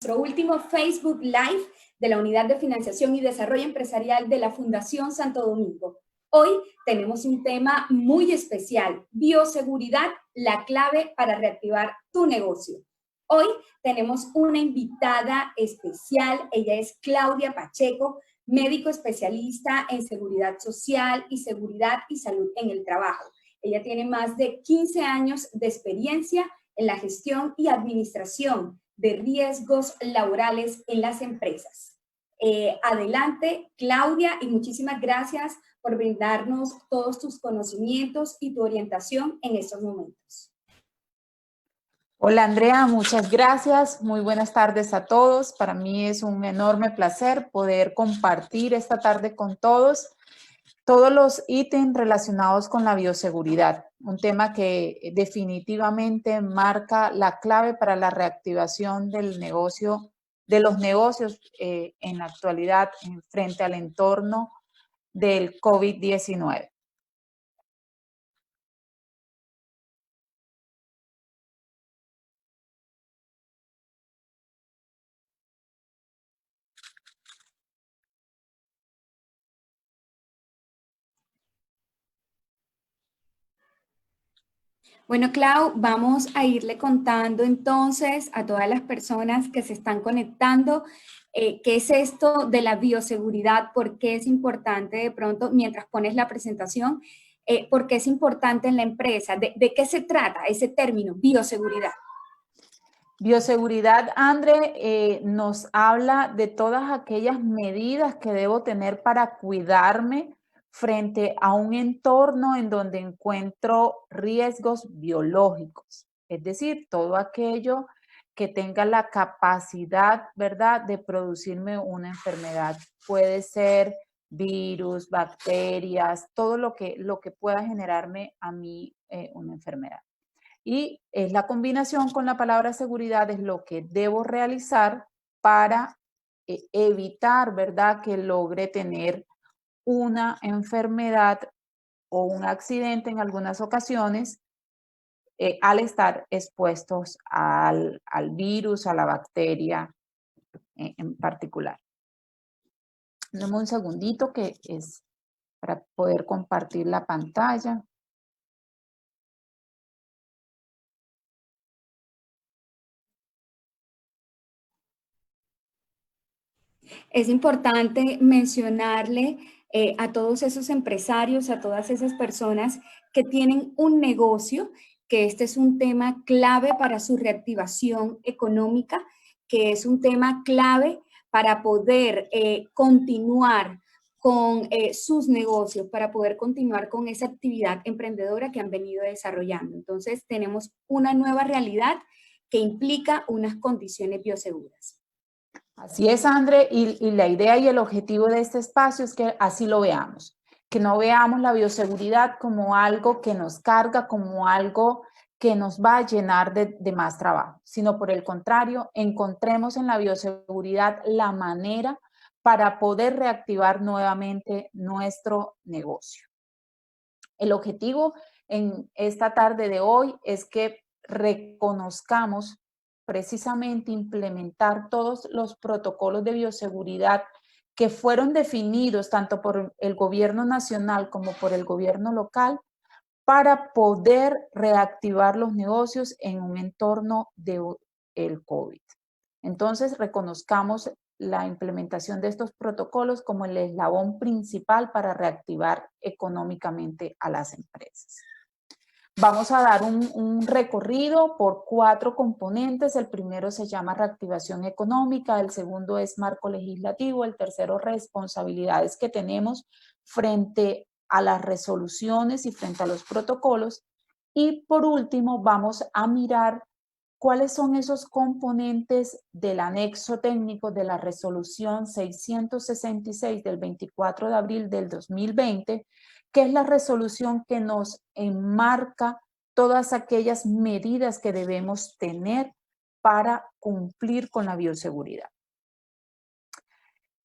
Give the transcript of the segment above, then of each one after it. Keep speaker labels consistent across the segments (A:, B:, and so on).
A: Nuestro último Facebook Live de la Unidad de Financiación y Desarrollo Empresarial de la Fundación Santo Domingo. Hoy tenemos un tema muy especial, bioseguridad, la clave para reactivar tu negocio. Hoy tenemos una invitada especial, ella es Claudia Pacheco, médico especialista en seguridad social y seguridad y salud en el trabajo. Ella tiene más de 15 años de experiencia en la gestión y administración de riesgos laborales en las empresas. Adelante, Claudia, y muchísimas gracias por brindarnos todos tus conocimientos y tu orientación en estos momentos.
B: Hola Andrea, muchas gracias. Muy buenas tardes a todos. Para mí es un enorme placer poder compartir esta tarde con todos los ítems relacionados con la bioseguridad, un tema que definitivamente marca la clave para la reactivación del negocio, de los negocios en la actualidad frente al entorno del COVID-19.
A: Bueno, Clau, vamos a irle contando entonces a todas las personas que se están conectando qué es esto de la bioseguridad, por qué es importante de pronto, mientras pones la presentación, por qué es importante en la empresa, de qué se trata ese término, bioseguridad.
B: Bioseguridad, André, nos habla de todas aquellas medidas que debo tener para cuidarme frente a un entorno en donde encuentro riesgos biológicos, es decir, todo aquello que tenga la capacidad, ¿verdad?, de producirme una enfermedad. Puede ser virus, bacterias, todo lo que pueda generarme a mí una enfermedad. Y es la combinación con la palabra seguridad, es lo que debo realizar para evitar, ¿verdad?, que logre tener una enfermedad o un accidente en algunas ocasiones al estar expuestos al virus, a la bacteria en particular. Dame un segundito que es para poder compartir la pantalla.
A: Es importante mencionarle a todos esos empresarios, a todas esas personas que tienen un negocio, que este es un tema clave para su reactivación económica, que es un tema clave para poder continuar con sus negocios, para poder continuar con esa actividad emprendedora que han venido desarrollando. Entonces, tenemos una nueva realidad que implica unas condiciones bioseguras.
B: Así es, André, y la idea y el objetivo de este espacio es que así lo veamos, que no veamos la bioseguridad como algo que nos carga, como algo que nos va a llenar de más trabajo, sino por el contrario, encontremos en la bioseguridad la manera para poder reactivar nuevamente nuestro negocio. El objetivo en esta tarde de hoy es que reconozcamos precisamente implementar todos los protocolos de bioseguridad que fueron definidos tanto por el gobierno nacional como por el gobierno local para poder reactivar los negocios en un entorno del COVID. Entonces, reconozcamos la implementación de estos protocolos como el eslabón principal para reactivar económicamente a las empresas. Vamos a dar un recorrido por 4 componentes. El primero se llama reactivación económica, el segundo es marco legislativo, el tercero responsabilidades que tenemos frente a las resoluciones y frente a los protocolos. Y por último, vamos a mirar cuáles son esos componentes del anexo técnico de la resolución 666 del 24 de abril del 2020, que es la resolución que nos enmarca todas aquellas medidas que debemos tener para cumplir con la bioseguridad.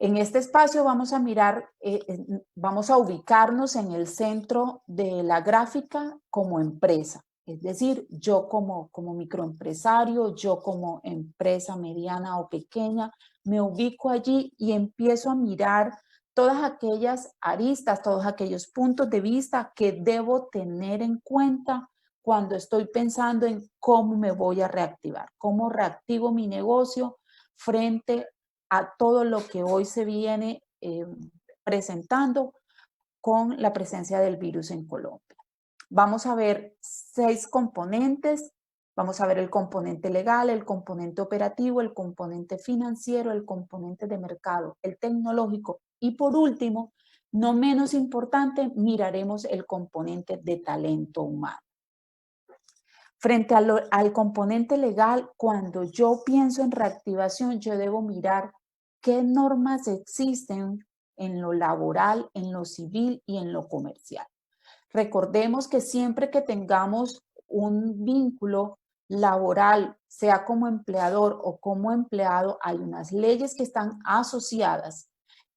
B: En este espacio vamos a mirar, vamos a ubicarnos en el centro de la gráfica como empresa. Es decir, yo como microempresario, yo como empresa mediana o pequeña, me ubico allí y empiezo a mirar todas aquellas aristas, todos aquellos puntos de vista que debo tener en cuenta cuando estoy pensando en cómo me voy a reactivar, cómo reactivo mi negocio frente a todo lo que hoy se viene presentando con la presencia del virus en Colombia. Vamos a ver 6 componentes. Vamos a ver el componente legal, el componente operativo, el componente financiero, el componente de mercado, el tecnológico y por último, no menos importante, miraremos el componente de talento humano. Frente al componente legal, cuando yo pienso en reactivación, yo debo mirar qué normas existen en lo laboral, en lo civil y en lo comercial. Recordemos que siempre que tengamos un vínculo laboral, sea como empleador o como empleado, hay unas leyes que están asociadas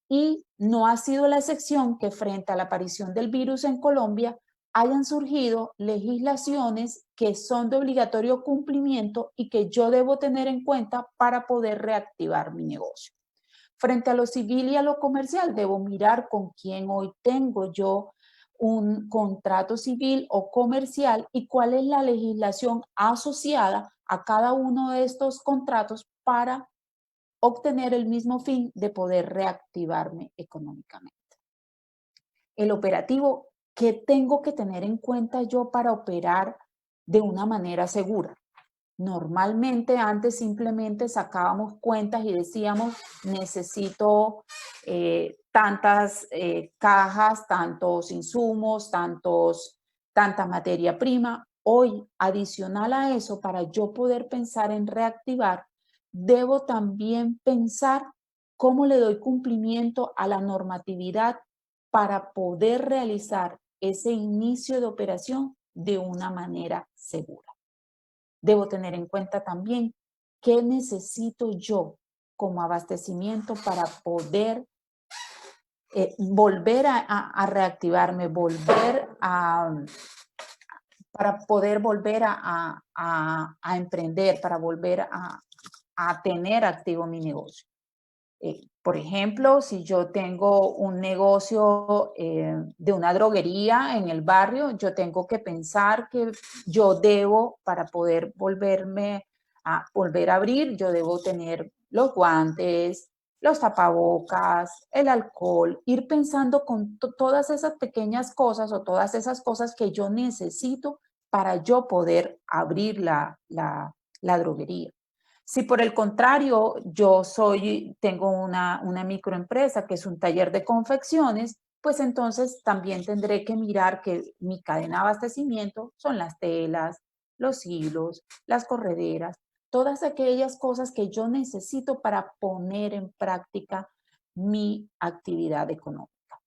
B: y no ha sido la excepción que frente a la aparición del virus en Colombia hayan surgido legislaciones que son de obligatorio cumplimiento y que yo debo tener en cuenta para poder reactivar mi negocio. Frente a lo civil y a lo comercial, debo mirar con quién hoy tengo yo un contrato civil o comercial y cuál es la legislación asociada a cada uno de estos contratos para obtener el mismo fin de poder reactivarme económicamente. El operativo, ¿qué tengo que tener en cuenta yo para operar de una manera segura? Normalmente antes simplemente sacábamos cuentas y decíamos, necesito tantas cajas, tantos insumos, tanta materia prima. Hoy, adicional a eso, para yo poder pensar en reactivar, debo también pensar cómo le doy cumplimiento a la normatividad para poder realizar ese inicio de operación de una manera segura. Debo tener en cuenta también qué necesito yo como abastecimiento para poder volver a reactivarme, para poder volver a emprender, para volver a tener activo mi negocio. Por ejemplo, si yo tengo un negocio de una droguería en el barrio, yo tengo que pensar que yo debo, para poder volver a abrir, yo debo tener los guantes, los tapabocas, el alcohol, ir pensando con todas esas pequeñas cosas o todas esas cosas que yo necesito para yo poder abrir la droguería. Si por el contrario tengo una microempresa que es un taller de confecciones, pues entonces también tendré que mirar que mi cadena de abastecimiento son las telas, los hilos, las correderas, todas aquellas cosas que yo necesito para poner en práctica mi actividad económica.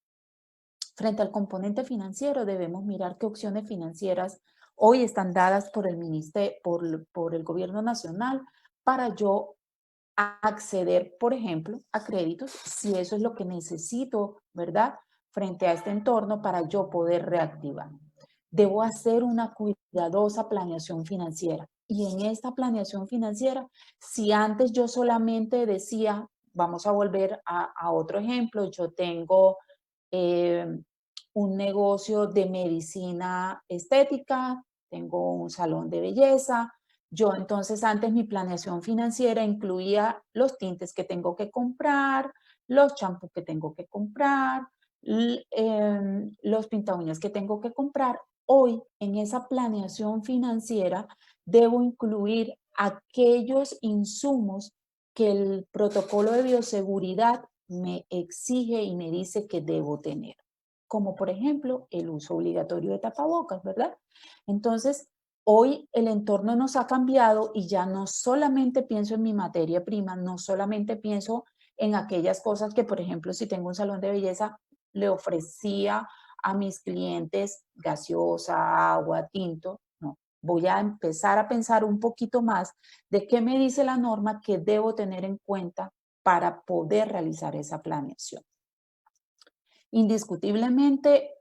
B: Frente al componente financiero, debemos mirar qué opciones financieras hoy están dadas por el gobierno nacional para yo acceder, por ejemplo, a créditos, si eso es lo que necesito, ¿verdad? Frente a este entorno para yo poder reactivar. Debo hacer una cuidadosa planeación financiera. Y en esta planeación financiera, si antes yo solamente decía, vamos a volver a otro ejemplo, yo tengo un negocio de medicina estética, tengo un salón de belleza. Yo entonces antes mi planeación financiera incluía los tintes que tengo que comprar, los champús que tengo que comprar, los pinta uñas que tengo que comprar. Hoy en esa planeación financiera debo incluir aquellos insumos que el protocolo de bioseguridad me exige y me dice que debo tener, como por ejemplo el uso obligatorio de tapabocas, ¿verdad? Entonces, hoy el entorno nos ha cambiado y ya no solamente pienso en mi materia prima, no solamente pienso en aquellas cosas que, por ejemplo, si tengo un salón de belleza, le ofrecía a mis clientes gaseosa, agua, tinto. No, voy a empezar a pensar un poquito más de qué me dice la norma que debo tener en cuenta para poder realizar esa planeación. Indiscutiblemente,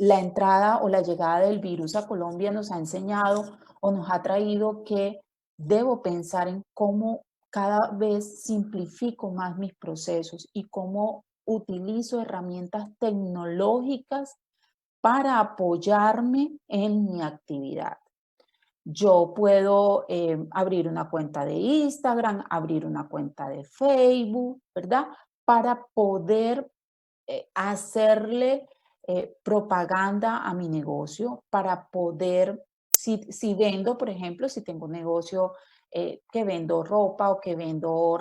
B: la entrada o la llegada del virus a Colombia nos ha enseñado o nos ha traído que debo pensar en cómo cada vez simplifico más mis procesos y cómo utilizo herramientas tecnológicas para apoyarme en mi actividad. Yo puedo abrir una cuenta de Instagram, abrir una cuenta de Facebook, ¿verdad? Para poder hacerle propaganda a mi negocio, para poder, si vendo, por ejemplo, si tengo un negocio que vendo ropa o que vendo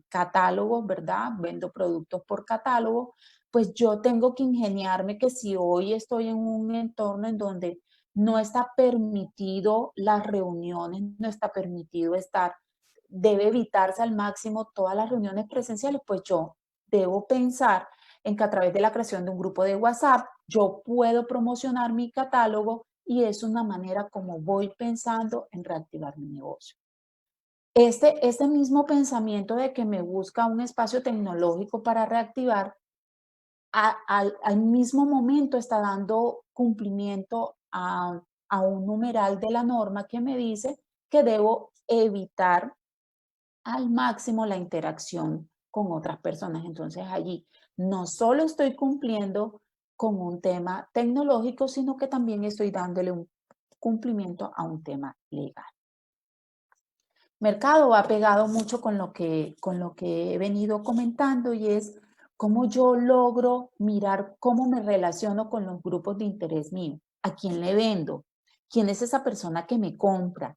B: catálogos, ¿verdad? Vendo productos por catálogo, pues yo tengo que ingeniarme que si hoy estoy en un entorno en donde no está permitido las reuniones, no está permitido estar, debe evitarse al máximo todas las reuniones presenciales, pues yo debo pensar en que a través de la creación de un grupo de WhatsApp yo puedo promocionar mi catálogo y es una manera como voy pensando en reactivar mi negocio. Este mismo pensamiento de que me busca un espacio tecnológico para reactivar, al mismo momento está dando cumplimiento a un numeral de la norma que me dice que debo evitar al máximo la interacción con otras personas. Entonces allí no solo estoy cumpliendo con un tema tecnológico, sino que también estoy dándole un cumplimiento a un tema legal. Mercado va pegado mucho con lo que he venido comentando y es cómo yo logro mirar cómo me relaciono con los grupos de interés mío. ¿A quién le vendo? ¿Quién es esa persona que me compra?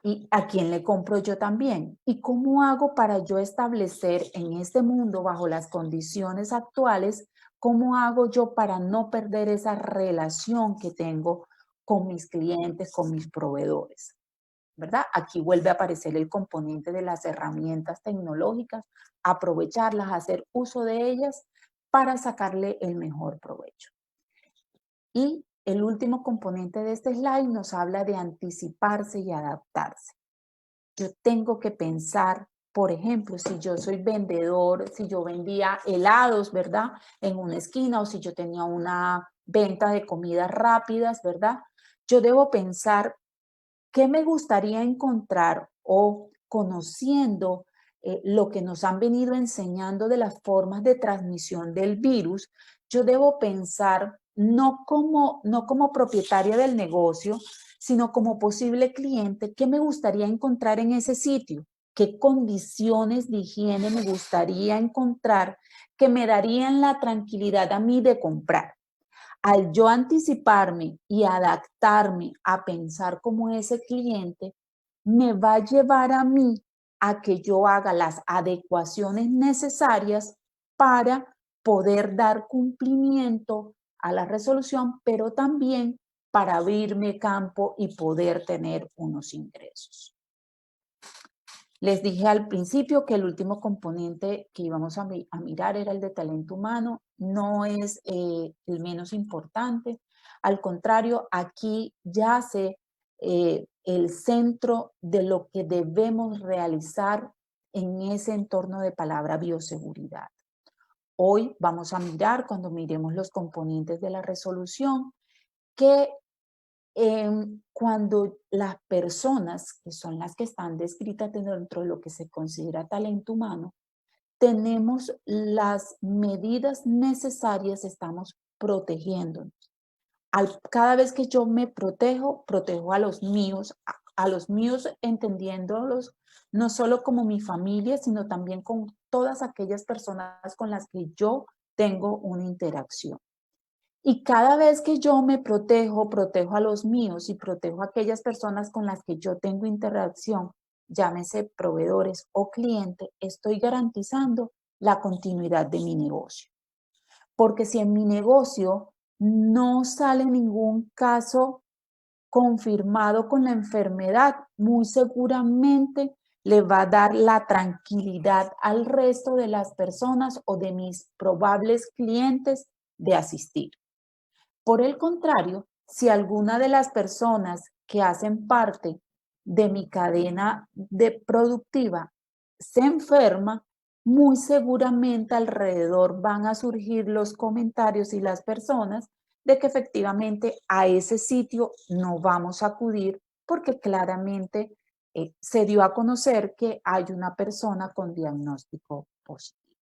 B: ¿Y a quién le compro yo también? ¿Y cómo hago para yo establecer en este mundo, bajo las condiciones actuales, cómo hago yo para no perder esa relación que tengo con mis clientes, con mis proveedores? ¿Verdad? Aquí vuelve a aparecer el componente de las herramientas tecnológicas, aprovecharlas, hacer uso de ellas para sacarle el mejor provecho. Y el último componente de este slide nos habla de anticiparse y adaptarse. Yo tengo que pensar, por ejemplo, si yo soy vendedor, si yo vendía helados, ¿verdad? En una esquina o si yo tenía una venta de comidas rápidas, ¿verdad? Yo debo pensar qué me gustaría encontrar o conociendo lo que nos han venido enseñando de las formas de transmisión del virus, yo debo pensar no como propietaria del negocio, sino como posible cliente, qué me gustaría encontrar en ese sitio, qué condiciones de higiene me gustaría encontrar que me darían la tranquilidad a mí de comprar. Al yo anticiparme y adaptarme a pensar como ese cliente, me va a llevar a mí a que yo haga las adecuaciones necesarias para poder dar cumplimiento a la resolución, pero también para abrirme campo y poder tener unos ingresos. Les dije al principio que el último componente que íbamos a mirar era el de talento humano. No es el menos importante. Al contrario, aquí yace el centro de lo que debemos realizar en ese entorno de palabra bioseguridad. Hoy vamos a mirar, cuando miremos los componentes de la resolución, que cuando las personas, que son las que están descritas dentro de lo que se considera talento humano, tenemos las medidas necesarias, estamos protegiéndonos. Cada vez que yo me protejo, protejo a los míos entendiéndolos no solo como mi familia, sino también con todas aquellas personas con las que yo tengo una interacción. Y cada vez que yo me protejo, protejo a los míos y protejo a aquellas personas con las que yo tengo interacción, llámese proveedores o cliente, estoy garantizando la continuidad de mi negocio. Porque si en mi negocio no sale ningún caso confirmado con la enfermedad, muy seguramente le va a dar la tranquilidad al resto de las personas o de mis probables clientes de asistir. Por el contrario, si alguna de las personas que hacen parte de mi cadena productiva se enferma, muy seguramente alrededor van a surgir los comentarios y las personas de que efectivamente a ese sitio no vamos a acudir porque claramente se dio a conocer que hay una persona con diagnóstico positivo.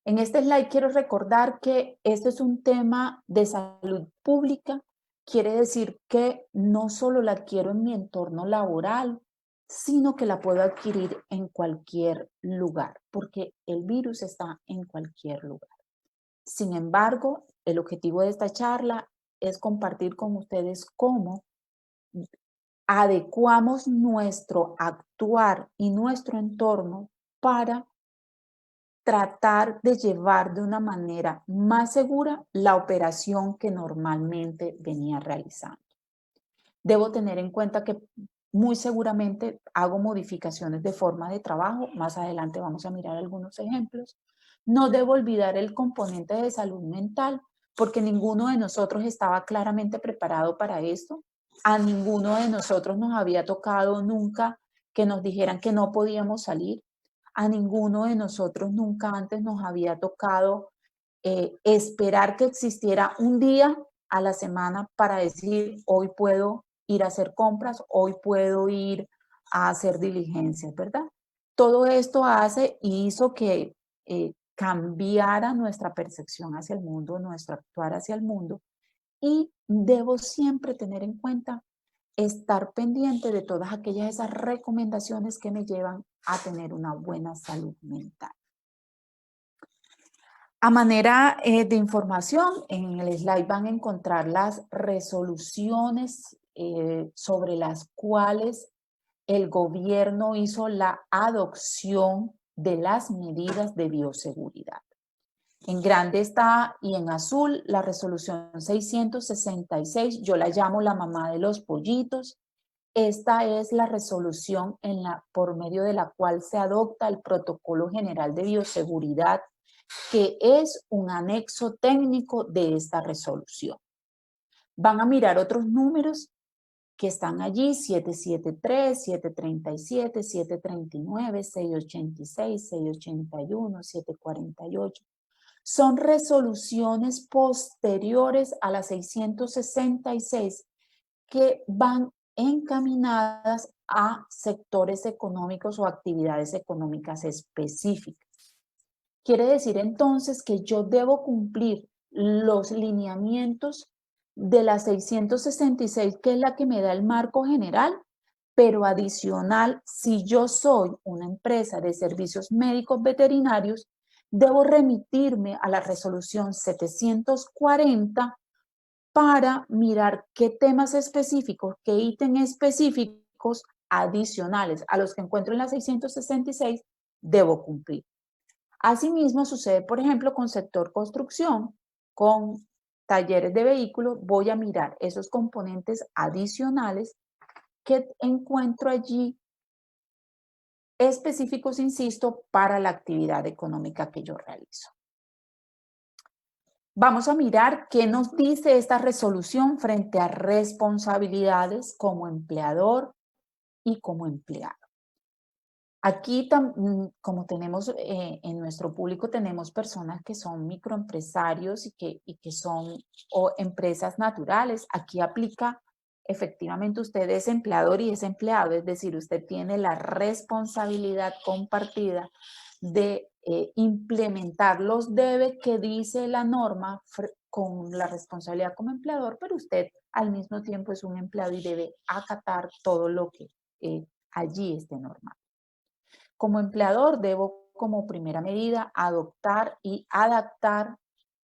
B: En este slide quiero recordar que este es un tema de salud pública. Quiere decir que no solo la adquiero en mi entorno laboral, sino que la puedo adquirir en cualquier lugar, porque el virus está en cualquier lugar. Sin embargo, el objetivo de esta charla es compartir con ustedes cómo adecuamos nuestro actuar y nuestro entorno para tratar de llevar de una manera más segura la operación que normalmente venía realizando. Debo tener en cuenta que muy seguramente hago modificaciones de forma de trabajo. Más adelante vamos a mirar algunos ejemplos. No debo olvidar el componente de salud mental, porque ninguno de nosotros estaba claramente preparado para esto. A ninguno de nosotros nos había tocado nunca que nos dijeran que no podíamos salir. A ninguno de nosotros nunca antes nos había tocado esperar que existiera un día a la semana para decir, hoy puedo ir a hacer compras, hoy puedo ir a hacer diligencias, ¿verdad? Todo esto hace y hizo que cambiara nuestra percepción hacia el mundo, nuestro actuar hacia el mundo, y debo siempre tener en cuenta estar pendiente de todas aquellas esas recomendaciones que me llevan a tener una buena salud mental. A manera de información, en el slide van a encontrar las resoluciones sobre las cuales el gobierno hizo la adopción de las medidas de bioseguridad. En grande está y en azul la resolución 666, yo la llamo la mamá de los pollitos. Esta es la resolución por medio de la cual se adopta el Protocolo General de Bioseguridad, que es un anexo técnico de esta resolución. Van a mirar otros números que están allí, 773, 737, 739, 686, 681, 748. Son resoluciones posteriores a las 666 que van encaminadas a sectores económicos o actividades económicas específicas. Quiere decir entonces que yo debo cumplir los lineamientos de la 666, que es la que me da el marco general, pero adicional, si yo soy una empresa de servicios médicos veterinarios, debo remitirme a la resolución 740 para mirar qué temas específicos, qué ítems específicos adicionales a los que encuentro en la 666 debo cumplir. Asimismo, sucede, por ejemplo, con sector construcción, con talleres de vehículos, voy a mirar esos componentes adicionales que encuentro allí específicos, insisto, para la actividad económica que yo realizo. Vamos a mirar qué nos dice esta resolución frente a responsabilidades como empleador y como empleado. Aquí, como tenemos en nuestro público, tenemos personas que son microempresarios y que son empresas naturales. Aquí aplica, efectivamente, usted es empleador y es empleado, es decir, usted tiene la responsabilidad compartida de implementar los debes que dice la norma con la responsabilidad como empleador, pero usted al mismo tiempo es un empleado y debe acatar todo lo que allí esté normado. Como empleador, debo como primera medida adoptar y adaptar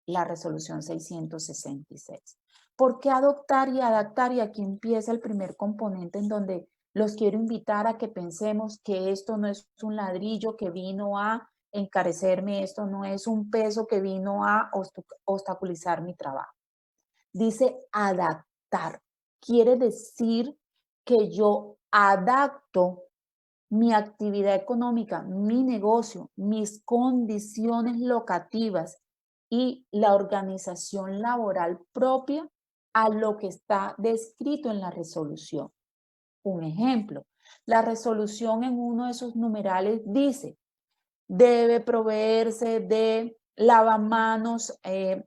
B: la resolución 666. ¿Por qué adoptar y adaptar? Y aquí empieza el primer componente en donde los quiero invitar a que pensemos que esto no es un ladrillo que vino a encarecerme, esto no es un peso que vino a obstaculizar mi trabajo. Dice adaptar. Quiere decir que yo adapto mi actividad económica, mi negocio, mis condiciones locativas y la organización laboral propia a lo que está descrito en la resolución. Un ejemplo, la resolución en uno de sus numerales dice, debe proveerse de lavamanos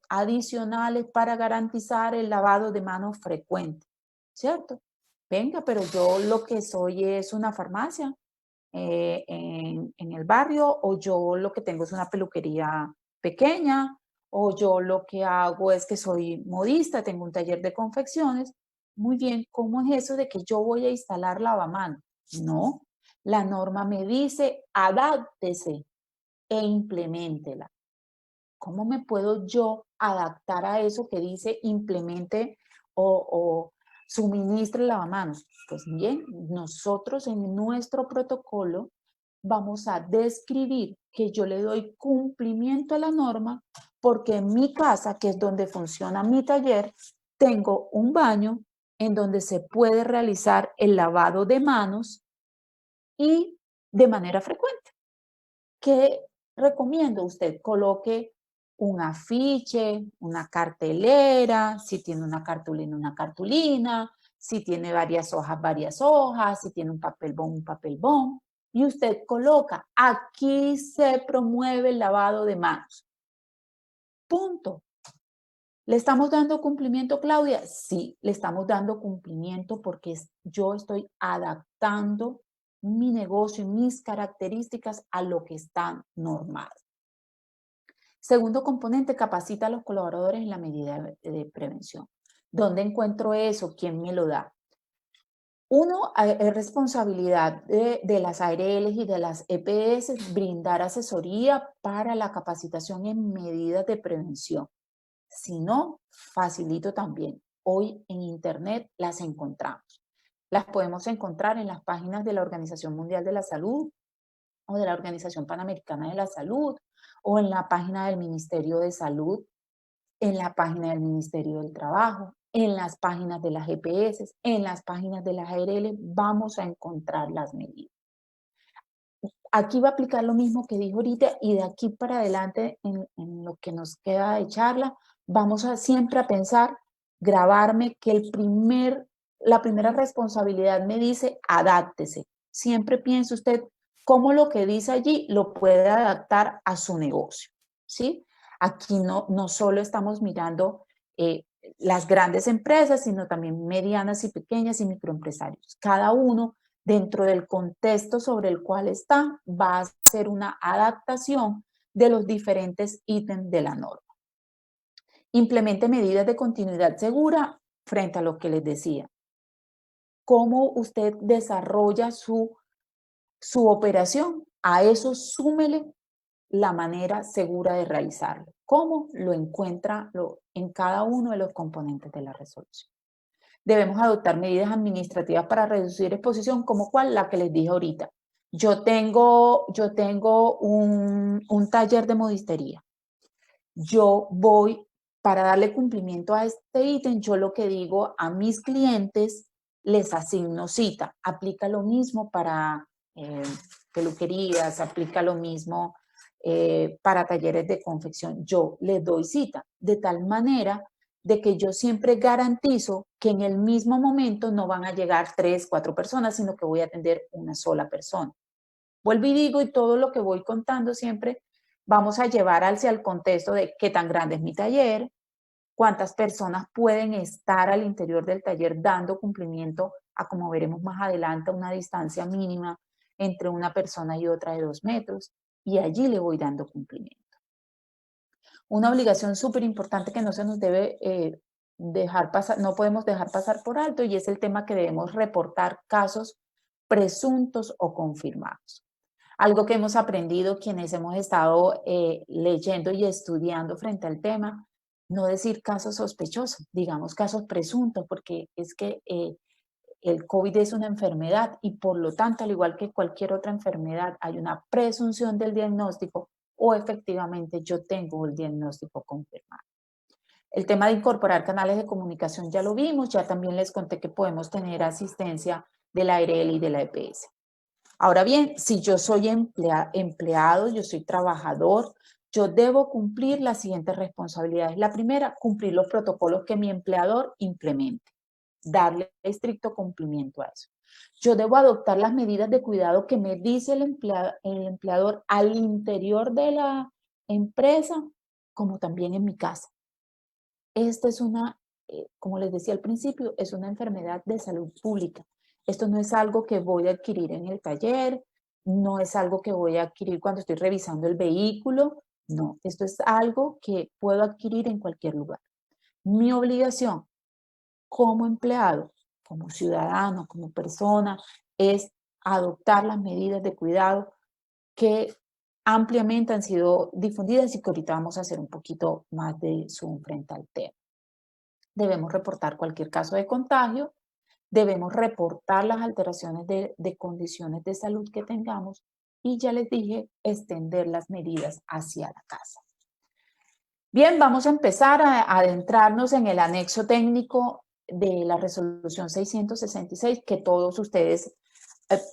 B: adicionales para garantizar el lavado de manos frecuente, ¿cierto? Venga, pero yo lo que soy es una farmacia en el barrio, o yo lo que tengo es una peluquería pequeña, o yo lo que hago es que soy modista, tengo un taller de confecciones. Muy bien, ¿cómo es eso de que yo voy a instalar lavamanos? No, la norma me dice, adáptese e impleméntela. ¿Cómo me puedo yo adaptar a eso que dice implemente o suministre lavamanos? Pues bien, nosotros en nuestro protocolo vamos a describir que yo le doy cumplimiento a la norma porque en mi casa, que es donde funciona mi taller, tengo un baño en donde se puede realizar el lavado de manos y de manera frecuente. ¿Qué recomiendo? Usted coloque un afiche, una cartelera, si tiene una cartulina, si tiene varias hojas, si tiene un papel bond, y usted coloca, aquí se promueve el lavado de manos. Punto. ¿Le estamos dando cumplimiento, Claudia? Sí, le estamos dando cumplimiento porque yo estoy adaptando mi negocio y mis características a lo que está normal. Segundo componente, capacita a los colaboradores en la medida de prevención. ¿Dónde encuentro eso? ¿Quién me lo da? Uno, es responsabilidad de las ARLs y de las EPS brindar asesoría para la capacitación en medidas de prevención. Si no, facilito también. Hoy en Internet las encontramos. Las podemos encontrar en las páginas de la Organización Mundial de la Salud o de la Organización Panamericana de la Salud o en la página del Ministerio de Salud, en la página del Ministerio del Trabajo, en las páginas de las EPS, en las páginas de las ARL, vamos a encontrar las medidas. Aquí va a aplicar lo mismo que dijo ahorita y de aquí para adelante en lo que nos queda de charla, vamos a siempre a pensar, grabarme que la primera responsabilidad me dice adáptese. Siempre piense usted cómo lo que dice allí lo puede adaptar a su negocio, ¿sí? Aquí no solo estamos mirando las grandes empresas, sino también medianas y pequeñas y microempresarios. Cada uno dentro del contexto sobre el cual está, va a hacer una adaptación de los diferentes ítems de la norma. Implemente medidas de continuidad segura frente a lo que les decía. ¿Cómo usted desarrolla su operación? A eso súmele la manera segura de realizarlo. ¿Cómo? Lo encuentra en cada uno de los componentes de la resolución. Debemos adoptar medidas administrativas para reducir exposición, como cuál, la que les dije ahorita. Yo tengo un taller de modistería. Yo voy, para darle cumplimiento a este ítem, yo lo que digo a mis clientes, les asigno cita. Aplica lo mismo para peluquerías, aplica lo mismo para talleres de confección. Yo les doy cita, de tal manera de que yo siempre garantizo que en el mismo momento no van a llegar 3, 4 personas, sino que voy a atender una sola persona. Vuelvo y digo, y todo lo que voy contando siempre vamos a llevar hacia el contexto de qué tan grande es mi taller, cuántas personas pueden estar al interior del taller dando cumplimiento a, como veremos más adelante, una distancia mínima entre una persona y otra de 2 metros, y allí le voy dando cumplimiento. Una obligación súper importante que no se nos debe dejar pasar, no podemos dejar pasar por alto, y es el tema que debemos reportar casos presuntos o confirmados. Algo que hemos aprendido quienes hemos estado leyendo y estudiando frente al tema, no decir casos sospechosos, digamos casos presuntos, porque es que el COVID es una enfermedad y por lo tanto, al igual que cualquier otra enfermedad, hay una presunción del diagnóstico o efectivamente yo tengo el diagnóstico confirmado. El tema de incorporar canales de comunicación ya lo vimos, ya también les conté que podemos tener asistencia de la ARL y de la EPS. Ahora bien, si yo soy empleado, yo soy trabajador, yo debo cumplir las siguientes responsabilidades. La primera, cumplir los protocolos que mi empleador implemente, darle estricto cumplimiento a eso. Yo debo adoptar las medidas de cuidado que me dice el empleador al interior de la empresa, como también en mi casa. Esta es como les decía al principio, es una enfermedad de salud pública. Esto no es algo que voy a adquirir en el taller, no es algo que voy a adquirir cuando estoy revisando el vehículo, no, esto es algo que puedo adquirir en cualquier lugar. Mi obligación como empleado, como ciudadano, como persona, es adoptar las medidas de cuidado que ampliamente han sido difundidas y que ahorita vamos a hacer un poquito más de zoom frente al tema. Debemos reportar cualquier caso de contagio, debemos reportar las alteraciones de condiciones de salud que tengamos y ya les dije, extender las medidas hacia la casa. Bien, vamos a empezar a adentrarnos en el anexo técnico de la resolución 666 que todos ustedes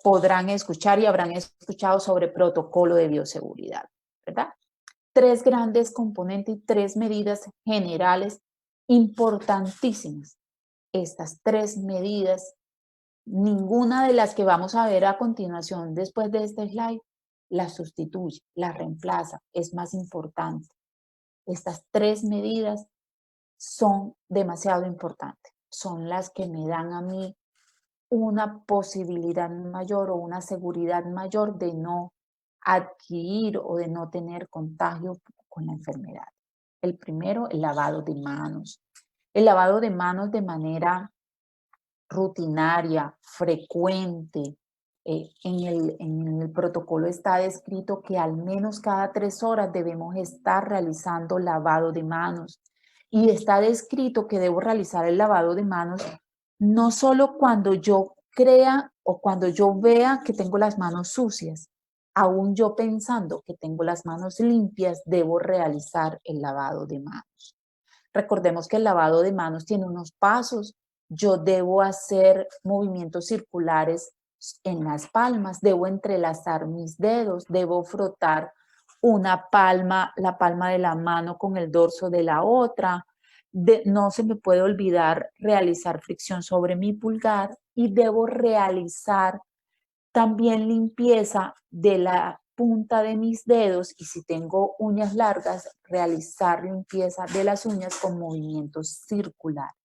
B: podrán escuchar y habrán escuchado sobre protocolo de bioseguridad, ¿verdad? 3 grandes componentes y 3 medidas generales importantísimas. Estas 3 medidas, ninguna de las que vamos a ver a continuación después de este slide, las sustituye, las reemplaza, es más importante. Estas 3 medidas son demasiado importantes, son las que me dan a mí una posibilidad mayor o una seguridad mayor de no adquirir o de no tener contagio con la enfermedad. El primero, el lavado de manos. El lavado de manos de manera rutinaria, frecuente. En el protocolo está descrito que al menos cada 3 horas debemos estar realizando lavado de manos. Y está descrito que debo realizar el lavado de manos no solo cuando yo crea o cuando yo vea que tengo las manos sucias, aún yo pensando que tengo las manos limpias, debo realizar el lavado de manos. Recordemos que el lavado de manos tiene unos pasos. Yo debo hacer movimientos circulares en las palmas, debo entrelazar mis dedos, debo frotar una palma, la palma de la mano con el dorso de la otra. No se me puede olvidar realizar fricción sobre mi pulgar y debo realizar también limpieza de la punta de mis dedos y si tengo uñas largas, realizar limpieza de las uñas con movimientos circulares.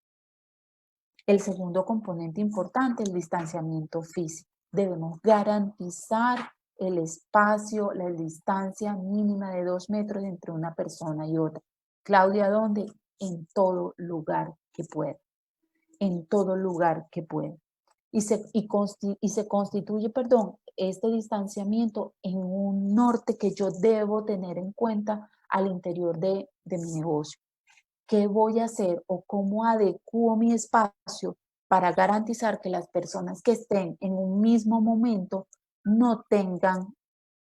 B: El segundo componente importante, el distanciamiento físico. Debemos garantizar el espacio, la distancia mínima de 2 metros entre una persona y otra. Claudia, ¿dónde? En todo lugar que pueda. En todo lugar que pueda. Y se constituye, este distanciamiento en un norte que yo debo tener en cuenta al interior de mi negocio. ¿Qué voy a hacer o cómo adecuo mi espacio para garantizar que las personas que estén en un mismo momento no tengan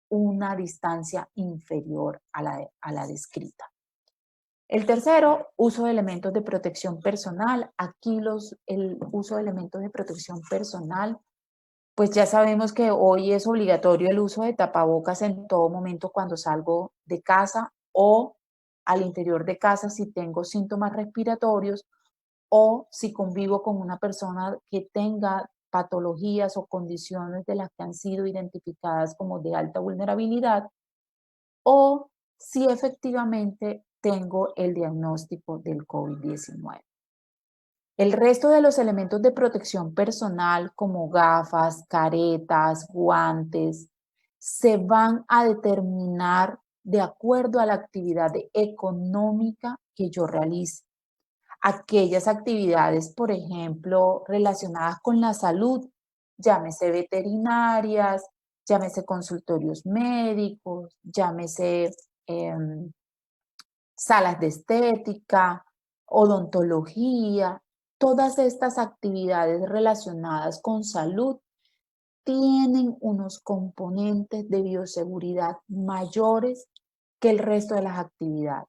B: una distancia inferior a la descrita? El tercero, uso de elementos de protección personal. Aquí el uso de elementos de protección personal, pues ya sabemos que hoy es obligatorio el uso de tapabocas en todo momento cuando salgo de casa o al interior de casa si tengo síntomas respiratorios o si convivo con una persona que tenga patologías o condiciones de las que han sido identificadas como de alta vulnerabilidad o si efectivamente tengo el diagnóstico del COVID-19. El resto de los elementos de protección personal, como gafas, caretas, guantes, se van a determinar de acuerdo a la actividad económica que yo realice. Aquellas actividades, por ejemplo, relacionadas con la salud, llámese veterinarias, llámese consultorios médicos, llámese salas de estética, odontología, todas estas actividades relacionadas con salud tienen unos componentes de bioseguridad mayores que el resto de las actividades,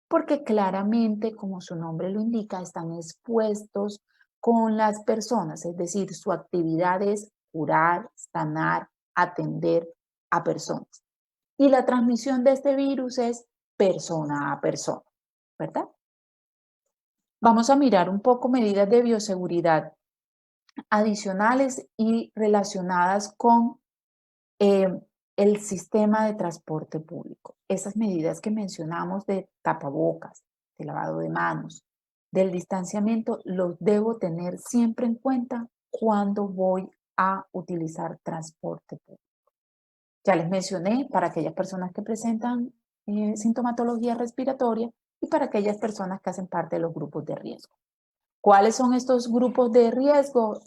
B: porque claramente, como su nombre lo indica, están expuestos con las personas, es decir, su actividad es curar, sanar, atender a personas. Y la transmisión de este virus es persona a persona, ¿verdad? Vamos a mirar un poco medidas de bioseguridad adicionales y relacionadas con el sistema de transporte público. Esas medidas que mencionamos de tapabocas, de lavado de manos, del distanciamiento, los debo tener siempre en cuenta cuando voy a utilizar transporte público. Ya les mencioné para aquellas personas que presentan sintomatología respiratoria y para aquellas personas que hacen parte de los grupos de riesgo. ¿Cuáles son estos grupos de riesgo?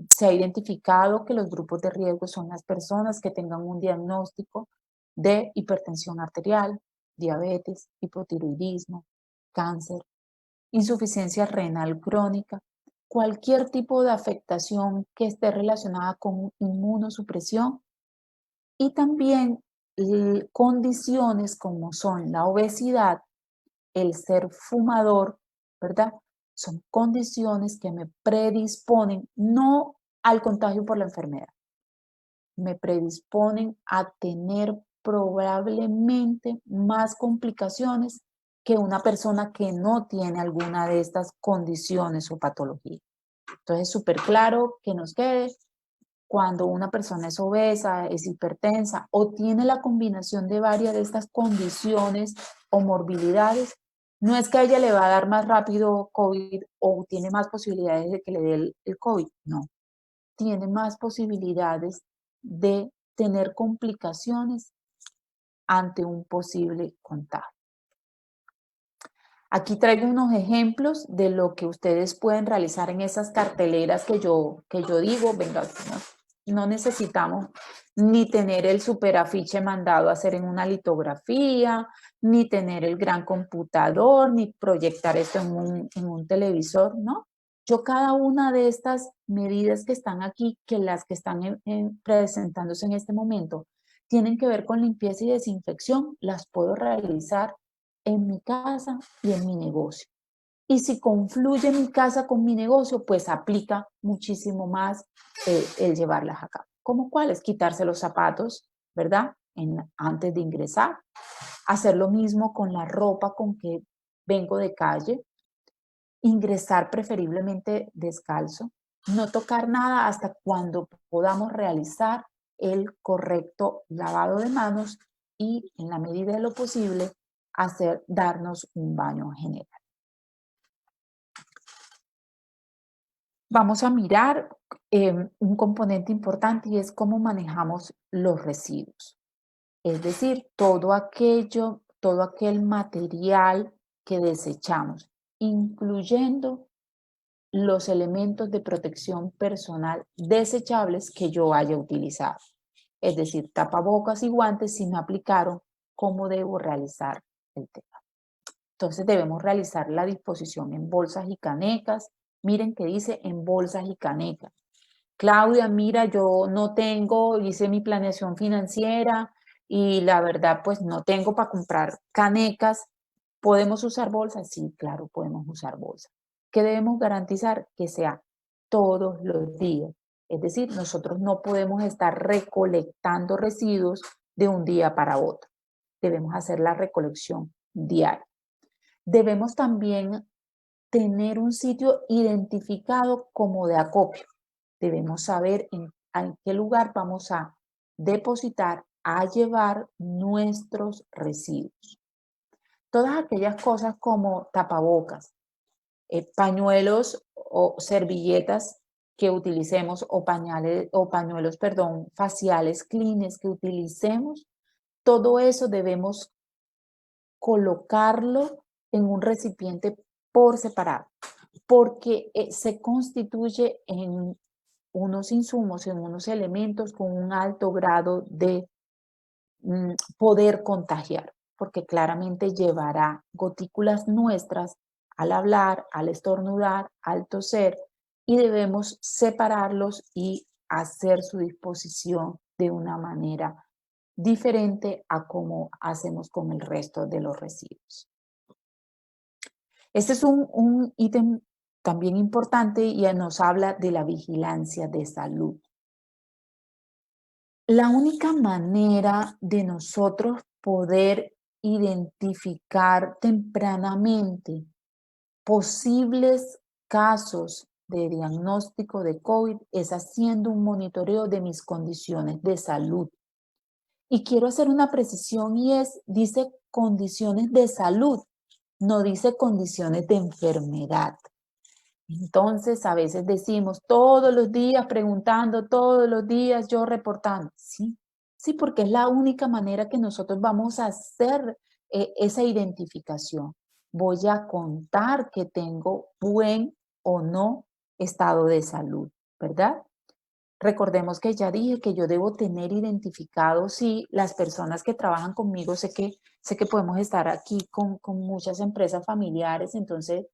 B: Se ha identificado que los grupos de riesgo son las personas que tengan un diagnóstico de hipertensión arterial, diabetes, hipotiroidismo, cáncer, insuficiencia renal crónica, cualquier tipo de afectación que esté relacionada con inmunosupresión y también condiciones como son la obesidad, el ser fumador, ¿verdad? Son condiciones que me predisponen no al contagio por la enfermedad, me predisponen a tener probablemente más complicaciones que una persona que no tiene alguna de estas condiciones o patologías. Entonces, súper claro que nos quede cuando una persona es obesa, es hipertensa o tiene la combinación de varias de estas condiciones o morbilidades, no es que a ella le va a dar más rápido COVID o tiene más posibilidades de que le dé el COVID, no. Tiene más posibilidades de tener complicaciones ante un posible contagio. Aquí traigo unos ejemplos de lo que ustedes pueden realizar en esas carteleras que yo digo, venga, no necesitamos ni tener el superafiche mandado a hacer en una litografía, ni tener el gran computador, ni proyectar esto en un televisor, ¿no? Yo cada una de estas medidas que están aquí, que las que están presentándose en este momento, tienen que ver con limpieza y desinfección, las puedo realizar en mi casa y en mi negocio. Y si confluye mi casa con mi negocio, pues aplica muchísimo más el llevarlas a cabo. ¿Cómo cuáles? Quitarse los zapatos, ¿verdad? Antes de ingresar. Hacer lo mismo con la ropa con que vengo de calle. Ingresar preferiblemente descalzo. No tocar nada hasta cuando podamos realizar el correcto lavado de manos y, en la medida de lo posible, darnos un baño general. Vamos a mirar un componente importante y es cómo manejamos los residuos. Es decir, todo aquel material que desechamos, incluyendo los elementos de protección personal desechables que yo haya utilizado. Es decir, tapabocas y guantes si me aplicaron, ¿cómo debo realizar el tema? Entonces debemos realizar la disposición en bolsas y canecas. Miren que dice en bolsas y canecas. Claudia, mira, yo no tengo, hice mi planeación financiera y la verdad pues no tengo para comprar canecas. ¿Podemos usar bolsas? Sí, claro, podemos usar bolsas. ¿Qué debemos garantizar? Que sea todos los días. Es decir, nosotros no podemos estar recolectando residuos de un día para otro. Debemos hacer la recolección diaria. Debemos también tener un sitio identificado como de acopio. Debemos saber en qué lugar vamos a depositar, a llevar nuestros residuos. Todas aquellas cosas como tapabocas, pañuelos o servilletas que utilicemos o pañuelos, faciales, cleans que utilicemos, todo eso debemos colocarlo en un recipiente por separado, porque se constituye en unos insumos, en unos elementos con un alto grado de poder contagiar, porque claramente llevará gotículas nuestras al hablar, al estornudar, al toser, y debemos separarlos y hacer su disposición de una manera diferente a como hacemos con el resto de los residuos. Este es un ítem también importante y nos habla de la vigilancia de salud. La única manera de nosotros poder identificar tempranamente posibles casos de diagnóstico de COVID es haciendo un monitoreo de mis condiciones de salud. Y quiero hacer una precisión y dice condiciones de salud, no dice condiciones de enfermedad. Entonces, a veces decimos todos los días preguntando, todos los días yo reportando. Sí, sí, porque es la única manera que nosotros vamos a hacer esa identificación. Voy a contar que tengo buen o no estado de salud, ¿verdad? Recordemos que ya dije que yo debo tener identificado si las personas que trabajan conmigo, sé que podemos estar aquí con muchas empresas familiares, entonces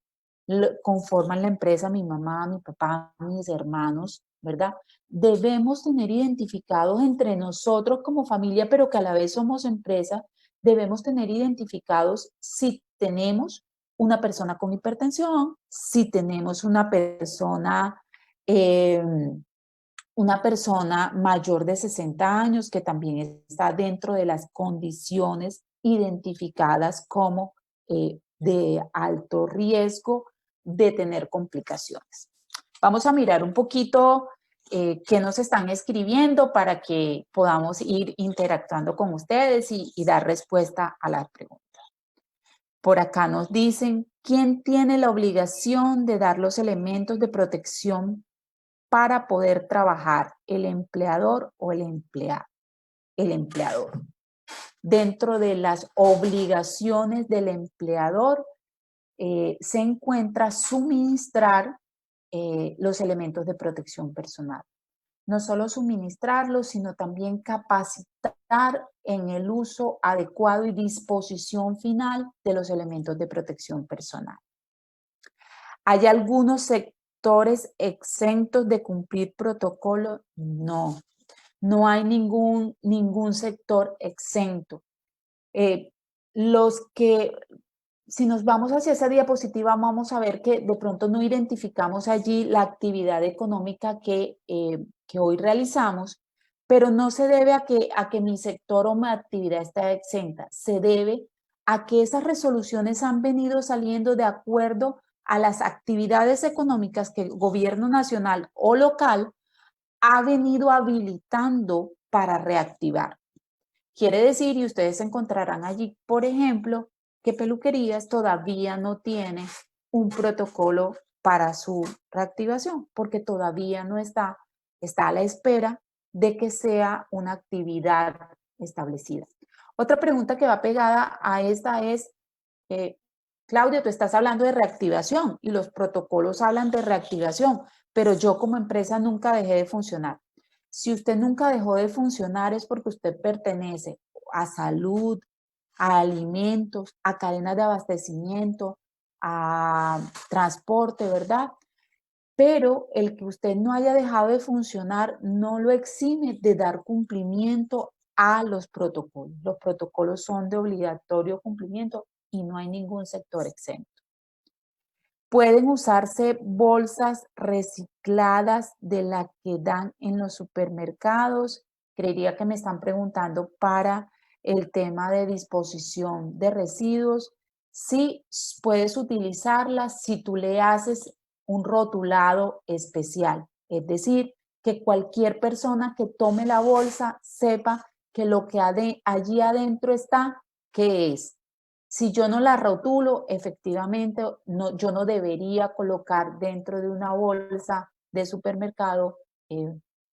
B: conforman la empresa mi mamá, mi papá, mis hermanos, ¿verdad? Debemos tener identificados entre nosotros como familia, pero que a la vez somos empresa, debemos tener identificados si tenemos una persona con hipertensión, si tenemos una persona mayor de 60 años que también está dentro de las condiciones identificadas como de alto riesgo de tener complicaciones. Vamos a mirar un poquito qué nos están escribiendo para que podamos ir interactuando con ustedes y dar respuesta a las preguntas. Por acá nos dicen, ¿quién tiene la obligación de dar los elementos de protección para poder trabajar, el empleador o el empleado? El empleador. Dentro de las obligaciones del empleador se encuentra suministrar los elementos de protección personal. No solo suministrarlos, sino también capacitar en el uso adecuado y disposición final de los elementos de protección personal. ¿Hay algunos sectores exentos de cumplir protocolo? No, no hay ningún sector exento. Si nos vamos hacia esa diapositiva, vamos a ver que de pronto no identificamos allí la actividad económica que hoy realizamos, pero no se debe a que mi sector o mi actividad está exenta, se debe a que esas resoluciones han venido saliendo de acuerdo a las actividades económicas que el gobierno nacional o local ha venido habilitando para reactivar. Quiere decir, y ustedes encontrarán allí, por ejemplo, que peluquerías todavía no tiene un protocolo para su reactivación, porque todavía no está a la espera de que sea una actividad establecida. Otra pregunta que va pegada a esta es, Claudia, tú estás hablando de reactivación y los protocolos hablan de reactivación, pero yo como empresa nunca dejé de funcionar. Si usted nunca dejó de funcionar es porque usted pertenece a salud, a alimentos, a cadenas de abastecimiento, a transporte, ¿verdad? Pero el que usted no haya dejado de funcionar no lo exime de dar cumplimiento a los protocolos. Los protocolos son de obligatorio cumplimiento y no hay ningún sector exento. Pueden usarse bolsas recicladas de las que dan en los supermercados. Creería que me están preguntando para el tema de disposición de residuos. Sí, puedes utilizarlas si tú le haces un rotulado especial. Es decir, que cualquier persona que tome la bolsa sepa que lo que allí adentro está, ¿qué es? Si yo no la rotulo, efectivamente, yo no debería colocar dentro de una bolsa de supermercado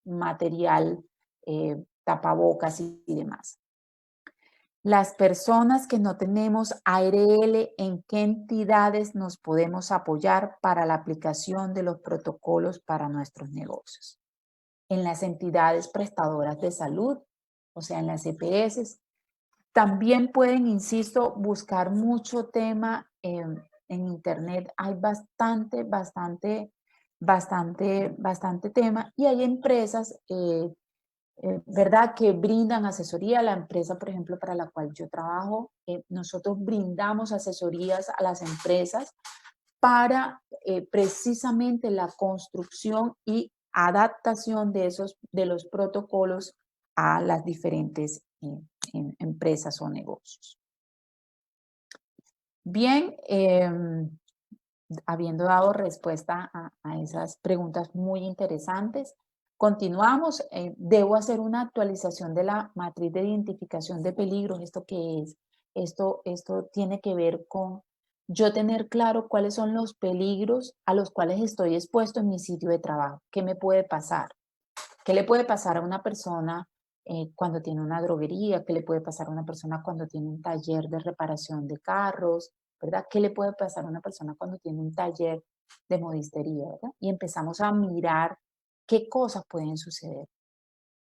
B: material, tapabocas y demás. Las personas que no tenemos ARL, ¿en qué entidades nos podemos apoyar para la aplicación de los protocolos para nuestros negocios? En las entidades prestadoras de salud, o sea, en las EPS. También pueden, insisto, buscar mucho tema en internet. Hay bastante tema y hay empresas, ¿verdad?, que brindan asesoría. La empresa, por ejemplo, para la cual yo trabajo, nosotros brindamos asesorías a las empresas para precisamente la construcción y adaptación de los protocolos a las diferentes empresas o negocios. Bien, habiendo dado respuesta a esas preguntas muy interesantes, continuamos. Debo hacer una actualización de la matriz de identificación de peligros. ¿Esto qué es? Esto tiene que ver con yo tener claro cuáles son los peligros a los cuales estoy expuesto en mi sitio de trabajo. ¿Qué me puede pasar? ¿Qué le puede pasar a una persona cuando tiene una droguería? ¿Qué le puede pasar a una persona cuando tiene un taller de reparación de carros? ¿Verdad? ¿Qué le puede pasar a una persona cuando tiene un taller de modistería? ¿Verdad? Y empezamos a mirar qué cosas pueden suceder.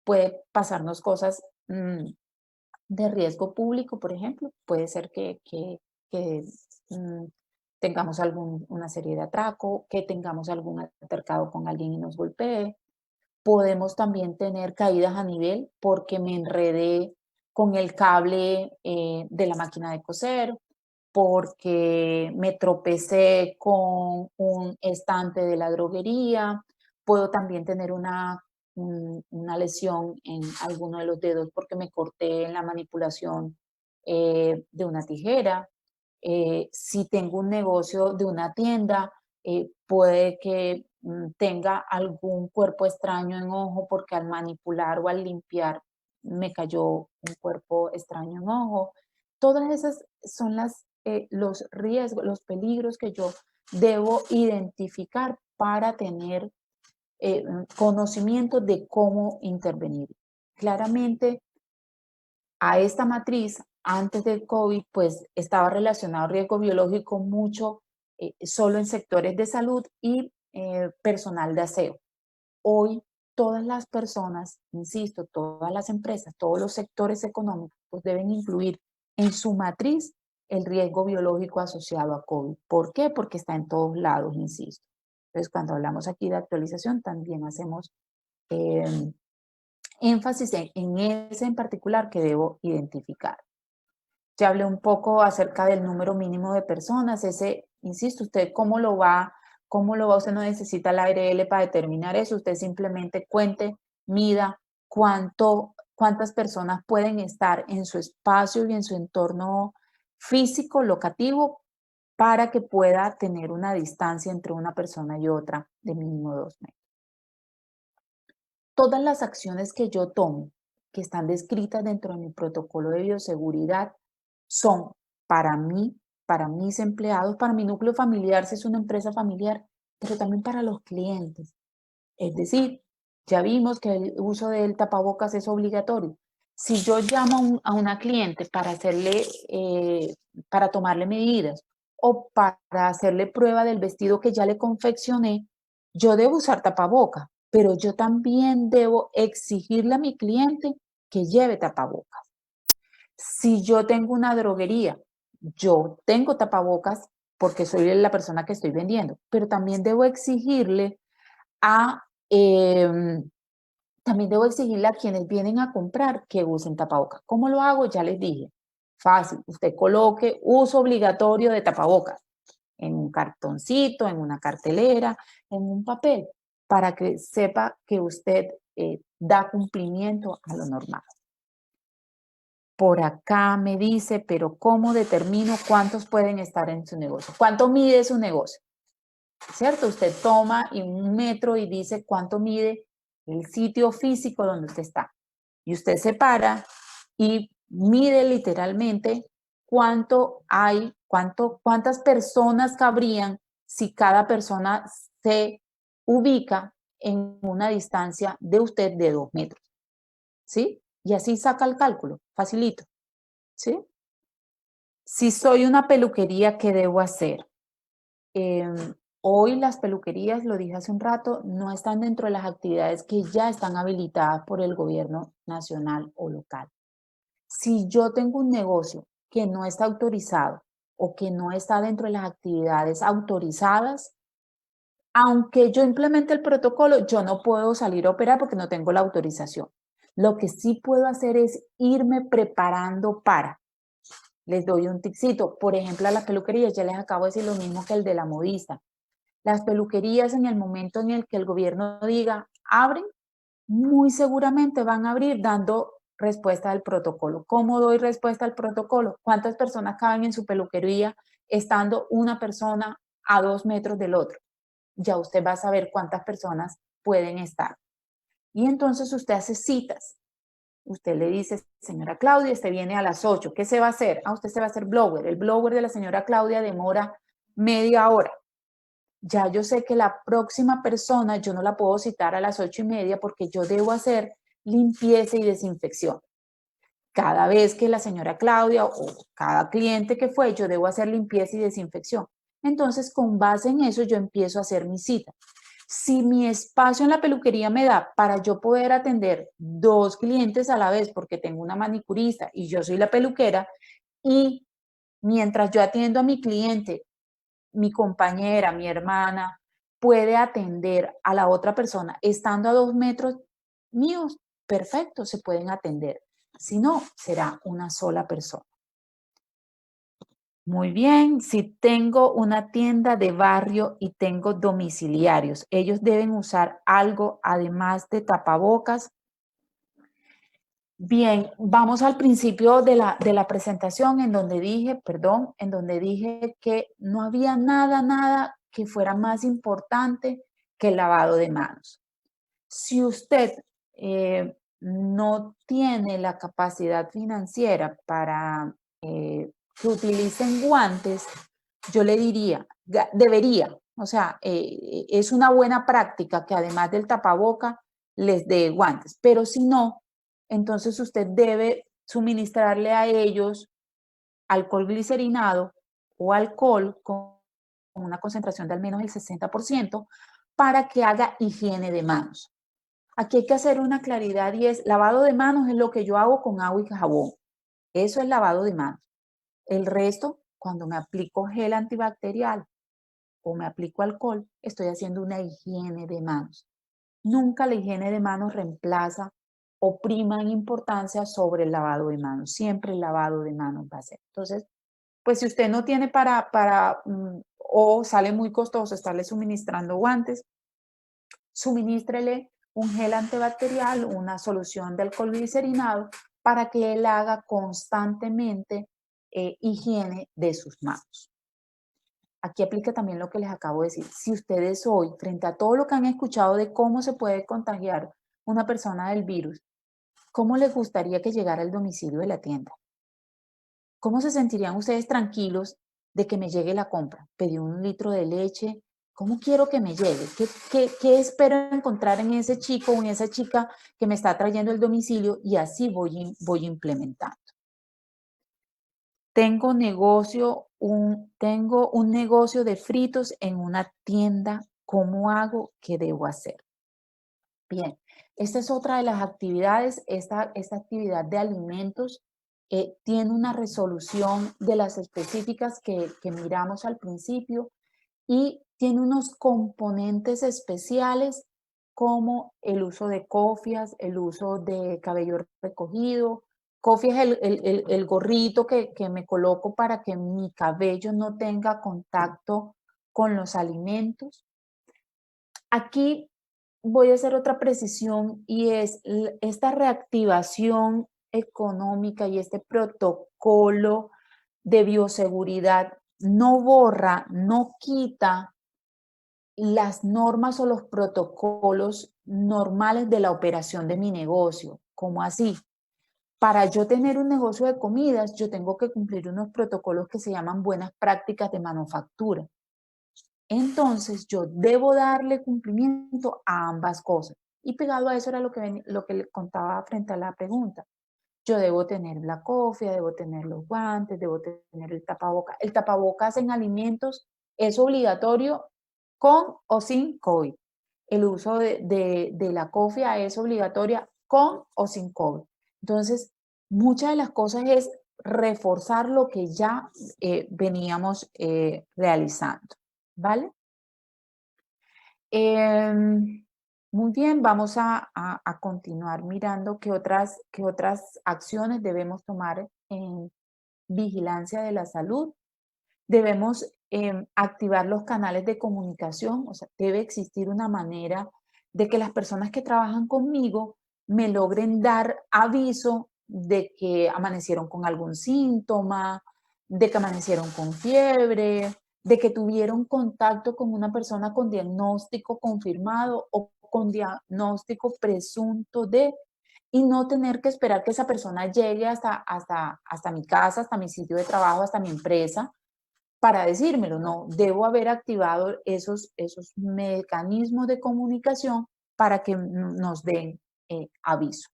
B: Puede pasarnos cosas de riesgo público, por ejemplo. Puede ser que, mm, tengamos una serie de atraco, que tengamos algún altercado con alguien y nos golpee. Podemos también tener caídas a nivel porque me enredé con el cable de la máquina de coser, porque me tropecé con un estante de la droguería. Puedo también tener una lesión en alguno de los dedos porque me corté en la manipulación de una tijera. Si tengo un negocio de una tienda, puede que tenga algún cuerpo extraño en ojo porque al manipular o al limpiar me cayó un cuerpo extraño en ojo. Todas esas son los riesgos, los peligros que yo debo identificar para tener conocimiento de cómo intervenir. Claramente, a esta matriz, antes del COVID, pues estaba relacionado riesgo biológico mucho solo en sectores de salud y personal de aseo. Hoy todas las personas, insisto, todas las empresas, todos los sectores económicos deben incluir en su matriz el riesgo biológico asociado a COVID. ¿Por qué? Porque está en todos lados, insisto. Entonces, cuando hablamos aquí de actualización, también hacemos énfasis en ese en particular que debo identificar. Ya hablé un poco acerca del número mínimo de personas. Ese, insisto, usted cómo lo va, usted no necesita la ARL para determinar eso. Usted simplemente cuente, mida cuántas personas pueden estar en su espacio y en su entorno físico, locativo, para que pueda tener una distancia entre una persona y otra de mínimo 2 metros. Todas las acciones que yo tomo, que están descritas dentro de mi protocolo de bioseguridad, son para mí, para mis empleados, para mi núcleo familiar, si es una empresa familiar, pero también para los clientes. Es decir, ya vimos que el uso del tapabocas es obligatorio. Si yo llamo a una cliente para para tomarle medidas o para hacerle prueba del vestido que ya le confeccioné, yo debo usar tapabocas, pero yo también debo exigirle a mi cliente que lleve tapabocas. Si yo tengo una droguería, yo tengo tapabocas porque soy la persona que estoy vendiendo, pero también debo exigirle a, em, también debo exigirle a quienes vienen a comprar que usen tapabocas. ¿Cómo lo hago? Ya les dije. Fácil. Usted coloque uso obligatorio de tapabocas en un cartoncito, en una cartelera, en un papel, para que sepa que usted da cumplimiento a lo normal. Por acá me dice, pero ¿cómo determino cuántos pueden estar en su negocio? ¿Cuánto mide su negocio? ¿Cierto? Usted toma un metro y dice cuánto mide el sitio físico donde usted está. Y usted se para y mide literalmente cuánto hay, cuántas personas cabrían si cada persona se ubica en una distancia de usted de 2 metros. ¿Sí? Y así saca el cálculo, facilito. ¿Sí? Si soy una peluquería, ¿qué debo hacer? Hoy las peluquerías, lo dije hace un rato, no están dentro de las actividades que ya están habilitadas por el gobierno nacional o local. Si yo tengo un negocio que no está autorizado o que no está dentro de las actividades autorizadas, aunque yo implemente el protocolo, yo no puedo salir a operar porque no tengo la autorización. Lo que sí puedo hacer es irme preparando para. Les doy un tipcito. Por ejemplo, a las peluquerías, ya les acabo de decir lo mismo que el de la modista. Las peluquerías, en el momento en el que el gobierno diga abren, muy seguramente van a abrir dando respuesta al protocolo. ¿Cómo doy respuesta al protocolo? ¿Cuántas personas caben en su peluquería estando una persona a 2 metros del otro. Ya usted va a saber cuántas personas pueden estar. Y entonces usted hace citas. Usted le dice, señora Claudia, este viene a las 8. ¿Qué se va a hacer? Usted se va a hacer blower. El blower de la señora Claudia demora media hora. Ya yo sé que la próxima persona yo no la puedo citar a las 8:30 porque yo debo hacer limpieza y desinfección. Cada vez que la señora Claudia o cada cliente que fue, yo debo hacer limpieza y desinfección. Entonces, con base en eso, yo empiezo a hacer mi cita. Si mi espacio en la peluquería me da para yo poder atender 2 clientes a la vez, porque tengo una manicurista y yo soy la peluquera, y mientras yo atiendo a mi cliente, mi compañera, mi hermana, puede atender a la otra persona estando a 2 metros míos, perfecto, se pueden atender. Si no, será una sola persona. Muy bien, si tengo una tienda de barrio y tengo domiciliarios, ellos deben usar algo además de tapabocas. Bien, vamos al principio de la presentación en donde dije, en donde dije que no había nada que fuera más importante que el lavado de manos. Si usted no tiene la capacidad financiera para que utilicen guantes, yo le diría, debería, o sea, es una buena práctica que además del tapaboca les dé guantes, pero si no, entonces usted debe suministrarle a ellos alcohol glicerinado o alcohol con una concentración de al menos el 60% para que haga higiene de manos. Aquí hay que hacer una claridad y es, lavado de manos es lo que yo hago con agua y jabón. Eso es lavado de manos. El resto, cuando me aplico gel antibacterial o me aplico alcohol, estoy haciendo una higiene de manos. Nunca la higiene de manos reemplaza o prima en importancia sobre el lavado de manos. Siempre el lavado de manos va a ser. Entonces, pues si usted no tiene o sale muy costoso estarle suministrando guantes, suministrele un gel antibacterial, una solución de alcohol glicerinado para que él haga constantemente higiene de sus manos. Aquí aplica también lo que les acabo de decir. Si ustedes hoy, frente a todo lo que han escuchado de cómo se puede contagiar una persona del virus, ¿cómo les gustaría que llegara al domicilio de la tienda? ¿Cómo se sentirían ustedes tranquilos de que me llegue la compra? Pedí 1 litro de leche. ¿Cómo quiero que me llegue? ¿Qué espero encontrar en ese chico o en esa chica que me está trayendo el domicilio? Y así voy implementando. Tengo un negocio de fritos en una tienda. ¿Cómo hago? ¿Qué debo hacer? Bien, esta es otra de las actividades. Esta actividad de alimentos tiene una resolución de las específicas que miramos al principio y tiene unos componentes especiales como el uso de cofias, el uso de cabello recogido. Cofia es el gorrito que me coloco para que mi cabello no tenga contacto con los alimentos. Aquí voy a hacer otra precisión y es esta reactivación económica y este protocolo de bioseguridad no borra, no quita las normas o los protocolos normales de la operación de mi negocio. ¿Cómo así? Para yo tener un negocio de comidas, yo tengo que cumplir unos protocolos que se llaman buenas prácticas de manufactura. Entonces, yo debo darle cumplimiento a ambas cosas. Y pegado a eso era lo que le contaba frente a la pregunta. Yo debo tener la cofia, debo tener los guantes, debo tener el tapabocas. El tapabocas en alimentos es obligatorio con o sin COVID. El uso de la cofia es obligatoria con o sin COVID. Entonces, muchas de las cosas es reforzar lo que ya veníamos realizando. ¿Vale? Muy bien, vamos a continuar mirando qué otras acciones debemos tomar en vigilancia de la salud. Debemos activar los canales de comunicación, o sea, debe existir una manera de que las personas que trabajan conmigo me logren dar aviso de que amanecieron con algún síntoma, de que amanecieron con fiebre, de que tuvieron contacto con una persona con diagnóstico confirmado o con diagnóstico presunto de, y no tener que esperar que esa persona llegue hasta mi casa, hasta mi sitio de trabajo, hasta mi empresa, para decírmelo. No, debo haber activado esos mecanismos de comunicación para que nos den aviso.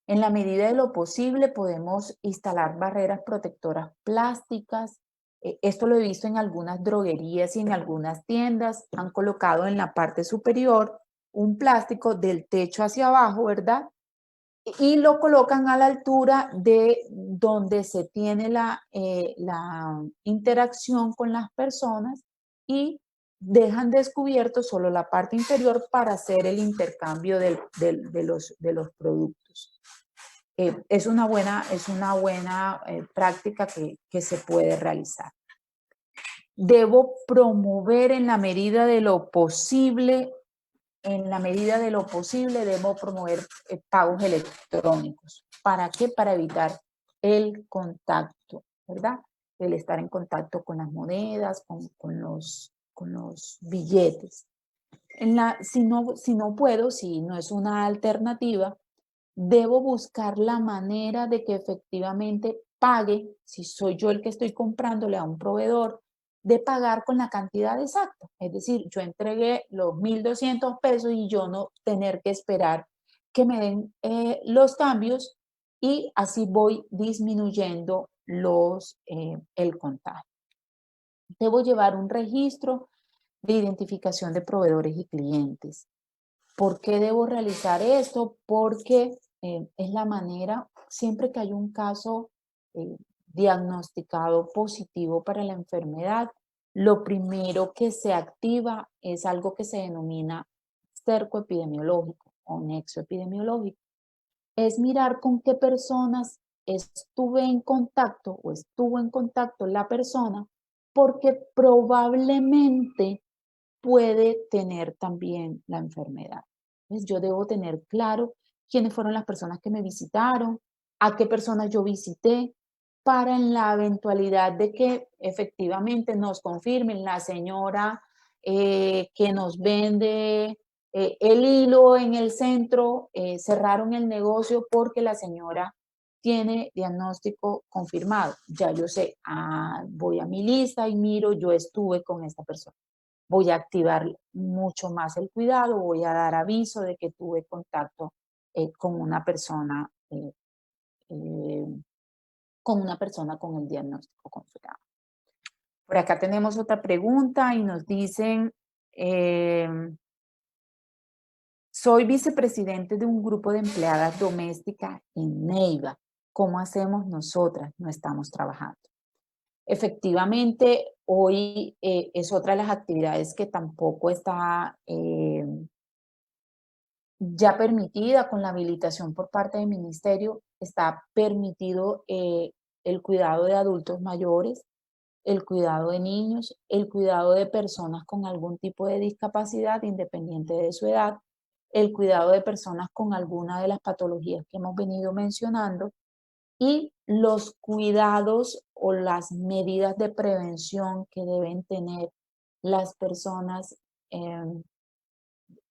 B: En la medida de lo posible podemos instalar barreras protectoras plásticas. Esto lo he visto en algunas droguerías y en algunas tiendas. Han colocado en la parte superior un plástico del techo hacia abajo, ¿verdad? Y lo colocan a la altura de donde se tiene la interacción con las personas y dejan descubierto solo la parte inferior para hacer el intercambio de los productos. Es una buena práctica que se puede realizar. Debo promover en la medida de lo posible, debo promover pagos electrónicos. ¿Para qué? Para evitar el contacto, ¿verdad? El estar en contacto con las monedas, con los billetes. Si no puedo, si no es una alternativa, debo buscar la manera de que efectivamente pague, si soy yo el que estoy comprándole a un proveedor, de pagar con la cantidad exacta. Es decir, yo entregué los 1.200 pesos y yo no tener que esperar que me den los cambios, y así voy disminuyendo el contagio. Debo llevar un registro de identificación de proveedores y clientes. ¿Por qué debo realizar esto? Porque es la manera, siempre que hay un caso diagnosticado positivo para la enfermedad, lo primero que se activa es algo que se denomina cerco epidemiológico o nexo epidemiológico. Es mirar con qué personas estuve en contacto o estuvo en contacto la persona, porque probablemente puede tener también la enfermedad. Entonces, yo debo tener claro quiénes fueron las personas que me visitaron, a qué personas yo visité, para en la eventualidad de que efectivamente nos confirmen la señora que nos vende el hilo en el centro, cerraron el negocio porque la señora tiene diagnóstico confirmado. Ya yo sé, voy a mi lista y miro, yo estuve con esta persona. Voy a activar mucho más el cuidado, voy a dar aviso de que tuve contacto con una persona eh, con el diagnóstico confirmado. Por acá tenemos otra pregunta y nos dicen, soy vicepresidente de un grupo de empleadas domésticas en Neiva. ¿Cómo hacemos nosotras? No estamos trabajando. Efectivamente, hoy es otra de las actividades que tampoco está ya permitida con la habilitación por parte del ministerio. Está permitido el cuidado de adultos mayores, el cuidado de niños, el cuidado de personas con algún tipo de discapacidad independiente de su edad, el cuidado de personas con alguna de las patologías que hemos venido mencionando, y los cuidados o las medidas de prevención que deben tener las personas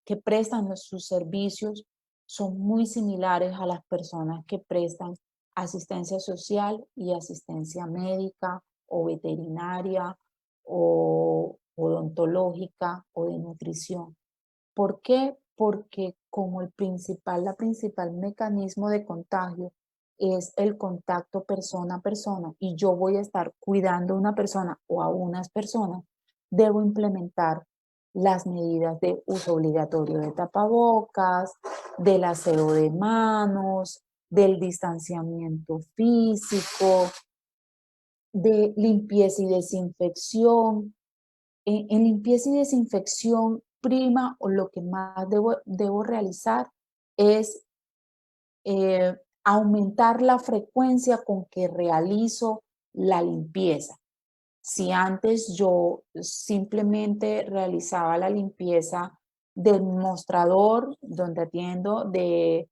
B: que prestan sus servicios son muy similares a las personas que prestan asistencia social y asistencia médica o veterinaria o odontológica o de nutrición. ¿Por qué? Porque como la principal mecanismo de contagio es el contacto persona a persona, y yo voy a estar cuidando a una persona o a unas personas, debo implementar las medidas de uso obligatorio de tapabocas, del aseo de manos, del distanciamiento físico, de limpieza y desinfección. En limpieza y desinfección prima, o lo que más debo realizar es aumentar la frecuencia con que realizo la limpieza. Si antes yo simplemente realizaba la limpieza del mostrador donde atiendo, del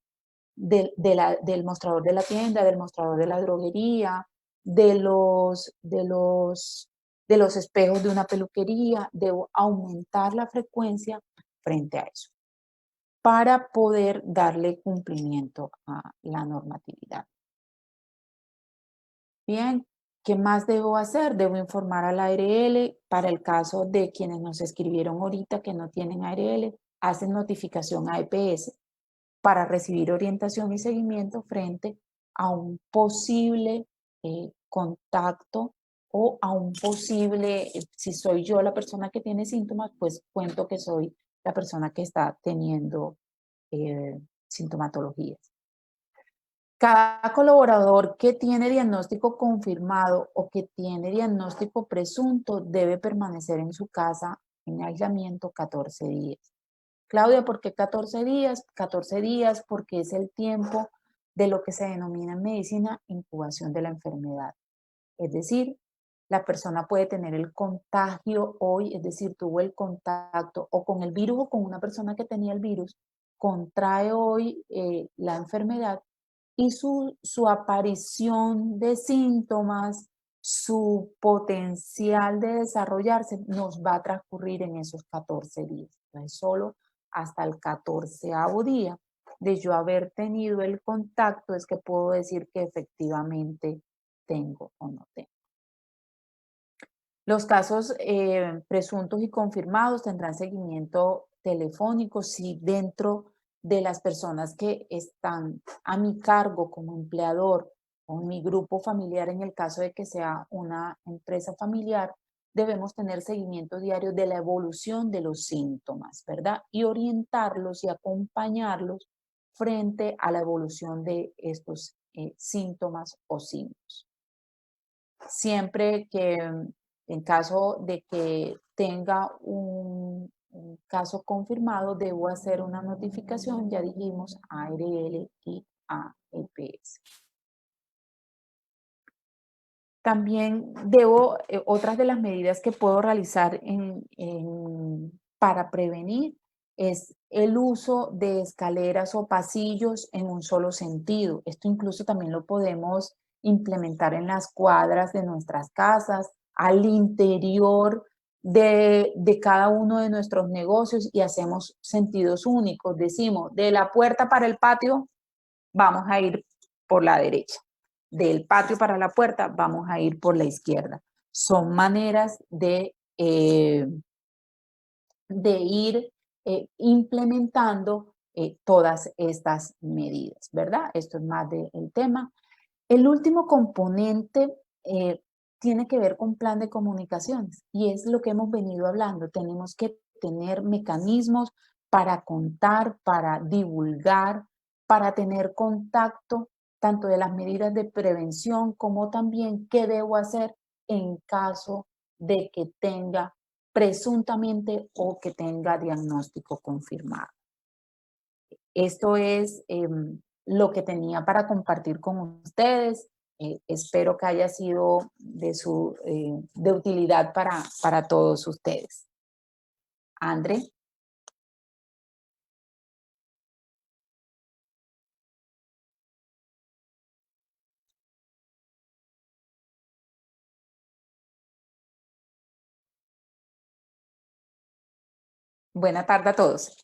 B: mostrador de la tienda, del mostrador de la droguería, de de los espejos de una peluquería, debo aumentar la frecuencia frente a eso para poder darle cumplimiento a la normatividad. Bien, ¿qué más debo hacer? Debo informar al ARL. Para el caso de quienes nos escribieron ahorita que no tienen ARL, hacen notificación a EPS para recibir orientación y seguimiento frente a un posible contacto o a un posible, si soy yo la persona que tiene síntomas, pues cuento que soy la persona que está teniendo sintomatologías. Cada colaborador que tiene diagnóstico confirmado o que tiene diagnóstico presunto debe permanecer en su casa en aislamiento 14 días. Claudia, ¿por qué 14 días? 14 días porque es el tiempo de lo que se denomina en medicina incubación de la enfermedad. Es decir, la persona puede tener el contagio hoy, es decir, tuvo el contacto o con el virus o con una persona que tenía el virus, contrae hoy la enfermedad y su aparición de síntomas, su potencial de desarrollarse nos va a transcurrir en esos 14 días. Entonces, solo hasta el 14º día de yo haber tenido el contacto es que puedo decir que efectivamente tengo o no tengo. Los casos presuntos y confirmados tendrán seguimiento telefónico si dentro de las personas que están a mi cargo como empleador o mi grupo familiar, en el caso de que sea una empresa familiar, debemos tener seguimiento diario de la evolución de los síntomas, ¿verdad? Y orientarlos y acompañarlos frente a la evolución de estos síntomas o signos. Siempre que en caso de que tenga un caso confirmado, debo hacer una notificación, ya dijimos, a ARL y a EPS. También debo, otras de las medidas que puedo realizar para prevenir es el uso de escaleras o pasillos en un solo sentido. Esto incluso también lo podemos implementar en las cuadras de nuestras casas, al interior de cada uno de nuestros negocios y hacemos sentidos únicos. Decimos, de la puerta para el patio, vamos a ir por la derecha. Del patio para la puerta, vamos a ir por la izquierda. Son maneras de ir implementando todas estas medidas, ¿verdad? Esto es más del tema. El último componente tiene que ver con plan de comunicaciones y es lo que hemos venido hablando. Tenemos que tener mecanismos para contar, para divulgar, para tener contacto tanto de las medidas de prevención como también qué debo hacer en caso de que tenga presuntamente o que tenga diagnóstico confirmado. Esto es lo que tenía para compartir con ustedes. Espero que haya sido de utilidad para todos ustedes. André. Buena tarde a todos.